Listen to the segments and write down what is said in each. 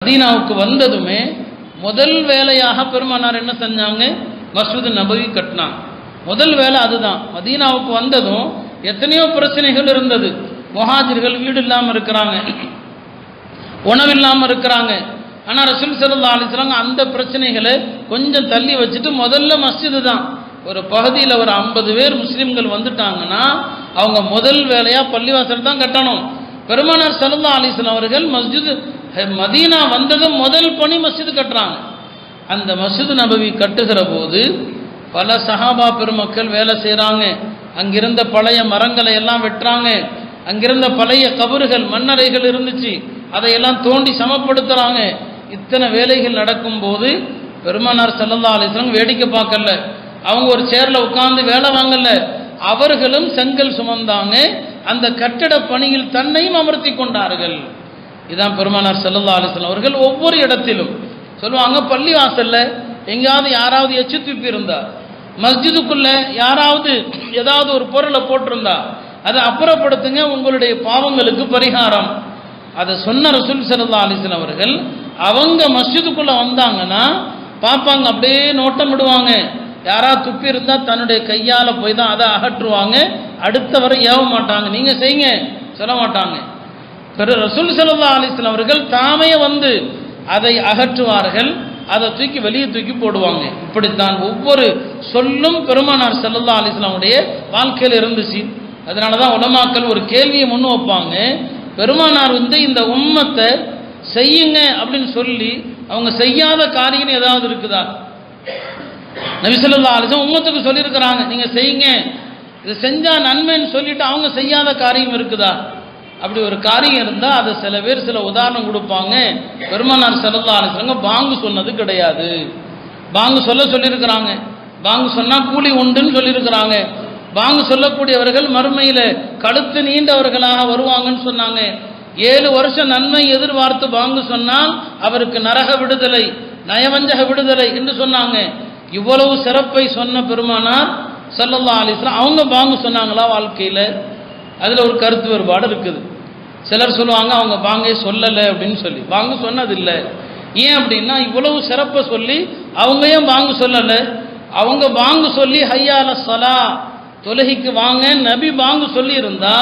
மதீனாவுக்கு வந்ததுமே முதல் வேலையாக பெருமானார் என்ன செஞ்சாங்க? மஸ்ஜித் நபவி கட்டினாங்க. முதல் வேலை அதுதான். மதீனாவுக்கு வந்ததும் எத்தனையோ பிரச்சனைகள் இருந்தது. முஹாஜிர்கள் வீடு இல்லாமல் இருக்கிறாங்க, உணவில்லாமல் இருக்கிறாங்க. ஆனால் ரசூல் ஸல்லல்லாஹு அலைஹி வஸல்லம் அந்த பிரச்சனைகளை கொஞ்சம் தள்ளி வச்சுட்டு முதல்ல மஸ்ஜிது தான். ஒரு பகுதியில் ஒரு 50 பேர் முஸ்லீம்கள் வந்துட்டாங்கன்னா அவங்க முதல் வேலையாக பள்ளிவாசல் தான் கட்டணும். பெருமானார் ஸல்லல்லாஹு அலைஹி வஸல்லம் அவர்கள் மஸ்ஜித் மதீனா வந்ததும் முதல் பணி மஸ்ஜிது கட்டுறாங்க. அந்த மஸ்ஜித் நபவி கட்டுகிற போது பல சஹாபா பெருமக்கள் வேலை செய்கிறாங்க. அங்கிருந்த பழைய மரங்களை எல்லாம் வெட்டுறாங்க. அங்கிருந்த பழைய கபறுகள் மண்ணறைகள் இருந்துச்சு, அதையெல்லாம் தோண்டி சமப்படுத்துகிறாங்க. இத்தனை வேலைகள் நடக்கும்போது பெருமானார் ஸல்லல்லாஹு அலைஹி வஸல்லம் வேடிக்கை பார்க்கல. அவங்க ஒரு சேரில் உட்கார்ந்து வேலை வாங்கல, அவர்களும் செங்கல் சுமந்தாங்க. அந்த கட்டட பணியில் தன்னையும் அமர்த்தி கொண்டார்கள். இதான் பெருமானார் ஸல்லல்லாஹு அலைஹி வஸல்லம் அவர்கள் ஒவ்வொரு இடத்திலும் சொல்லுவாங்க. பள்ளி வாசல்ல எங்கேயாவது யாராவது எச்சு துப்பி இருந்தா, மஸ்ஜிதுக்குள்ள யாராவது ஏதாவது ஒரு பொருளை போட்டிருந்தா அதை அப்புறப்படுத்துங்க, உங்களுடைய பாவங்களுக்கு பரிகாரம். அதை சொன்ன ரசூல் ஸல்லல்லாஹு அலைஹி வஸல்லம் அவர்கள் அவங்க மஸ்ஜிதுக்குள்ள வந்தாங்கன்னா பார்ப்பாங்க, அப்படியே நோட்டம் விடுவாங்க. யாராவது துப்பி இருந்தா தன்னுடைய கையால போய் தான் அதை அகற்றுவாங்க. அடுத்தவரை ஏவ மாட்டாங்க, நீங்க செய்யுங்க சொல்ல மாட்டாங்க. ரசூல் ஸல்லல்லாஹு அலைஹி வஸல்லம் அவர்கள் தாமே வந்து அதை அகற்றுவார்கள், அதை தூக்கி வெளியே தூக்கி போடுவாங்க. இப்படித்தான் ஒவ்வொரு சொல்லும் பெருமானார் ஸல்லல்லாஹு அலைஹி வஸல்லம் உடைய வாழ்க்கையில் இருந்துச்சு. அதனால தான் உலமாக்கள் ஒரு கேள்வியை முன் வைப்பாங்க. பெருமானார் வந்து இந்த உம்மத்தை செய்யுங்க அப்படின்னு சொல்லி அவங்க செய்யாத காரியம் ஏதாவது இருக்குதா? நபி ஸல்லல்லாஹு அலைஹி வஸல்லம் உம்மத்துக்கு சொல்லியிருக்கிறாங்க, நீங்க செய்யுங்க, இது செஞ்சா நன்மைன்னு சொல்லிட்டு அவங்க செய்யாத காரியம் இருக்குதா? அப்படி ஒரு காரியம் இருந்தால் அதை சில பேர் சில உதாரணம் கொடுப்பாங்க. பெருமானார் ஸல்லல்லாஹு அலைஹி வஸல்லம் பாங்கு சொன்னது கிடையாது, பாங்கு சொல்லியிருக்கிறாங்க, பாங்கு சொன்னால் கூலி உண்டுன்னு சொல்லியிருக்கிறாங்க. பாங்கு சொல்லக்கூடியவர்கள் மறுமையில் கழுத்து நீண்டவர்களாக வருவாங்கன்னு சொன்னாங்க. 7 வருஷம் நன்மை எதிர்பார்த்து பாங்கு சொன்னால் அவருக்கு நரக விடுதலை, நயவஞ்சக விடுதலை என்று சொன்னாங்க. இவ்வளவு சிறப்பை சொன்ன பெருமானார் ஸல்லல்லாஹு அலைஹி வஸல்லம் அவங்க பாங்கு சொன்னாங்களா வாழ்க்கையில்? அதில் ஒரு கருத்து வேறுபாடு இருக்குது. சிலர் சொல்லுவாங்க அவங்க பாங்கே சொல்லலை அப்படின்னு சொல்லி, பாங்கு சொன்னதில்லை. ஏன் அப்படின்னா இவ்வளவு சிறப்பை சொல்லி அவங்க ஏன் பாங்கு சொல்லலை? அவங்க பாங்கு சொல்லி ஹய்யால ஸலா தொழுகைக்கு வாங்க நபி பாங்கு சொல்லி இருந்தா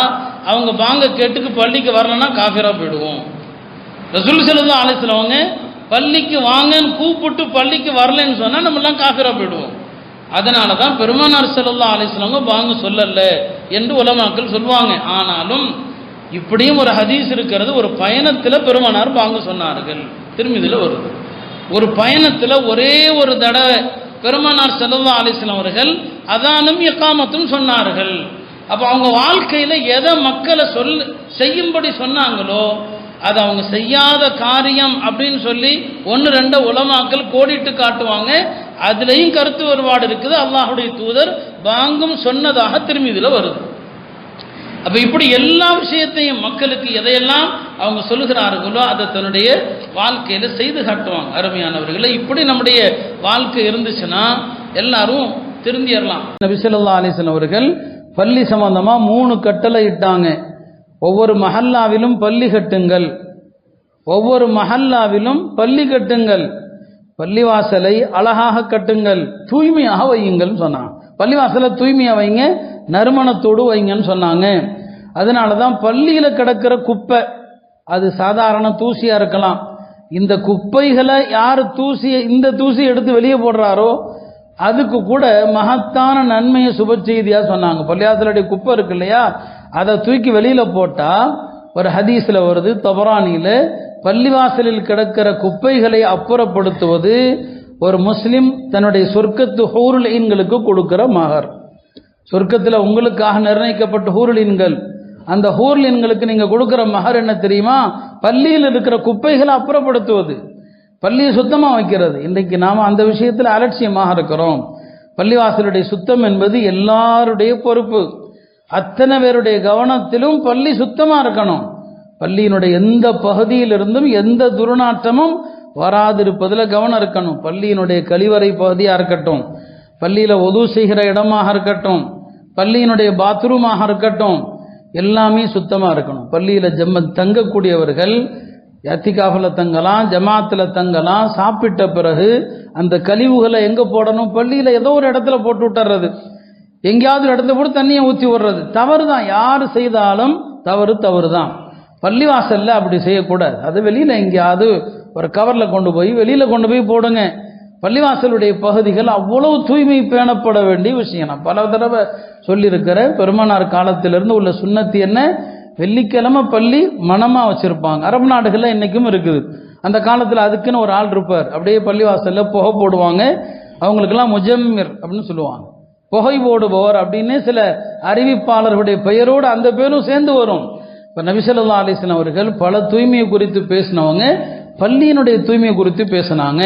அவங்க பாங்க கேட்டுக்கு பள்ளிக்கு வரலன்னா காஃபிரா போயிடுவோம். ரசூல் ஸல்லல்லாஹு அலைஹி வஸல்லம் அவங்க பள்ளிக்கு வாங்கன்னு கூப்பிட்டு பள்ளிக்கு வரலன்னு சொன்னா நம்மளாம் காஃபிரா போயிடுவோம். அதனால தான் பெருமானார் ஸல்லல்லாஹு அலைஹி வஸல்லம் பாங்கு சொல்லல என்று உலமாக்கள் சொல்லுவாங்க. ஆனாலும் இப்படியும் ஒரு ஹதீஸ் இருக்கிறது. ஒரு பயணத்தில் பெருமானார் பாங்கு சொன்னார்கள், திருமிதியில் வருது. ஒரு பயணத்தில் ஒரே ஒரு தடவை பெருமானார் ஸல்லல்லாஹு அலைஹி வஸல்லம் அவர்கள் அதானும் இகாமத்தும் சொன்னார்கள். அப்போ அவங்க வாழ்க்கையில் எதை மக்களை செய்யும்படி சொன்னாங்களோ அது அவங்க செய்யாத காரியம் அப்படின்னு சொல்லி 1-2 உலமாக்கள் கோடிட்டு காட்டுவாங்க. அதுலேயும் கருத்து வேறுபாடு இருக்குது. அல்லாஹுடைய தூதர் பாங்கும் சொன்னதாக திருமிதியில் வருது. அப்போ இப்படி எல்லா விஷயத்தையும் மக்களுக்கு எதையெல்லாம் அவங்க சொல்லுகிறார்களோ அதை தன்னுடைய வாழ்க்கையில் செய்து காட்டுவாங்க. அருமையானவர்களை, இப்படி நம்முடைய வாழ்க்கை இருந்துச்சுன்னா எல்லாரும் திருந்திடலாம். நபி ஸல்லல்லாஹு அலைஹி வஸல்லம் அவர்கள் பள்ளி சம்பந்தமாக 3 கட்டளை இட்டாங்க. ஒவ்வொரு மஹல்லாவிலும் பள்ளி கட்டுங்கள், ஒவ்வொரு மஹல்லாவிலும் பள்ளி கட்டுங்கள், பள்ளிவாசலை அழகாக கட்டுங்கள், தூய்மையாக வையுங்கள் சொன்னாங்க. பள்ளிவாசலை தூய்மையாக வைங்க, நறுமணத்தோடு வைங்கன்னு சொன்னாங்க. அதனால தான் பள்ளியில் கிடக்கிற குப்பை அது சாதாரண தூசியாக இருக்கலாம். இந்த குப்பைகளை யார் இந்த தூசி எடுத்து வெளியே போடுறாரோ அதுக்கு கூட மகத்தான நன்மையை சுப செய்தியாக சொன்னாங்க. பள்ளிவாசலுடைய குப்பை இருக்கு இல்லையா, அதை தூக்கி வெளியில் போட்டால் ஒரு ஹதீஸில் வருது, தபரானியில், பள்ளிவாசலில் கிடக்கிற குப்பைகளை அப்புறப்படுத்துவது ஒரு முஸ்லிம் தன்னுடைய சொர்க்கத்து ஹூருல் ஈன்களுக்கு கொடுக்கிற மகர். சொர்க்கத்தில் உங்களுக்காக நிர்ணயிக்கப்பட்ட ஹூருல் ஈன்கள், அந்த ஹூருல் ஈன்களுக்கு நீங்கள் கொடுக்குற மகர் என்ன தெரியுமா? பள்ளியில் இருக்கிற குப்பைகளை அப்புறப்படுத்துவது, பள்ளியை சுத்தமாக வைக்கிறது. இன்றைக்கு நாம் அந்த விஷயத்தில் அலட்சியமாக இருக்கிறோம். பள்ளிவாசலுடைய சுத்தம் என்பது எல்லாருடைய பொறுப்பு. அத்தனை பேருடைய கவனத்திலும் பள்ளி சுத்தமாக இருக்கணும். பள்ளியினுடைய எந்த பகுதியிலிருந்தும் எந்த துர்நாற்றமும் வராதிருப்பதில் கவனம் இருக்கணும். பள்ளியினுடைய கழிவறை பகுதியாக இருக்கட்டும், பள்ளியில் ஒது செய்கிற இடமாக இருக்கட்டும், பள்ளியினுடைய பாத்ரூமாக இருக்கட்டும், எல்லாமே சுத்தமாக இருக்கணும். பள்ளியில் தங்கக்கூடியவர்கள் இத்திகாஃபில் தங்கலாம், ஜமாத்தில் தங்கலாம். சாப்பிட்ட பிறகு அந்த கழிவுகளை எங்கே போடணும்? பள்ளியில் ஏதோ ஒரு இடத்துல போட்டு விட்டுறது, எங்கேயாவது ஒரு இடத்துல போட்டு தண்ணியை ஊற்றி விடுறது தவறு தான். யார் செய்தாலும் தவறு தான். பள்ளிவாசல்ல அப்படி செய்யக்கூடாது. அது வெளியில் எங்கேயாவது ஒரு கவரில் கொண்டு போய் வெளியில் கொண்டு போய் போடுங்க. பள்ளிவாசலுடைய பகுதிகள் அவ்வளவு தூய்மை பேணப்பட வேண்டிய விஷயம். நான் பல தடவை சொல்லியிருக்கிற பெருமானார் காலத்திலிருந்து உள்ள சுன்னத்து என்ன, வெள்ளிக்கிழமை பள்ளி மனமாக வச்சுருப்பாங்க. அரபு நாடுகளில் இன்றைக்கும் இருக்குது. அந்த காலத்தில் அதுக்குன்னு ஒரு ஆள் இருப்பார், அப்படியே பள்ளிவாசலில் புகை போடுவாங்க. அவங்களுக்கெல்லாம் முஜம்மிர் அப்படின்னு சொல்லுவாங்க, புகை போடுபவர் அப்படின்னு சில அறிவிப்பாளர்களுடைய பெயரோடு அந்த பேரும் சேர்ந்து வரும். இப்போ நபி ஸல்லல்லாஹு அலைஹி வஸல்லம் அவர்கள் பல தூய்மையை குறித்து பேசினவங்க, பள்ளியினுடைய தூய்மையை குறித்து பேசினாங்க.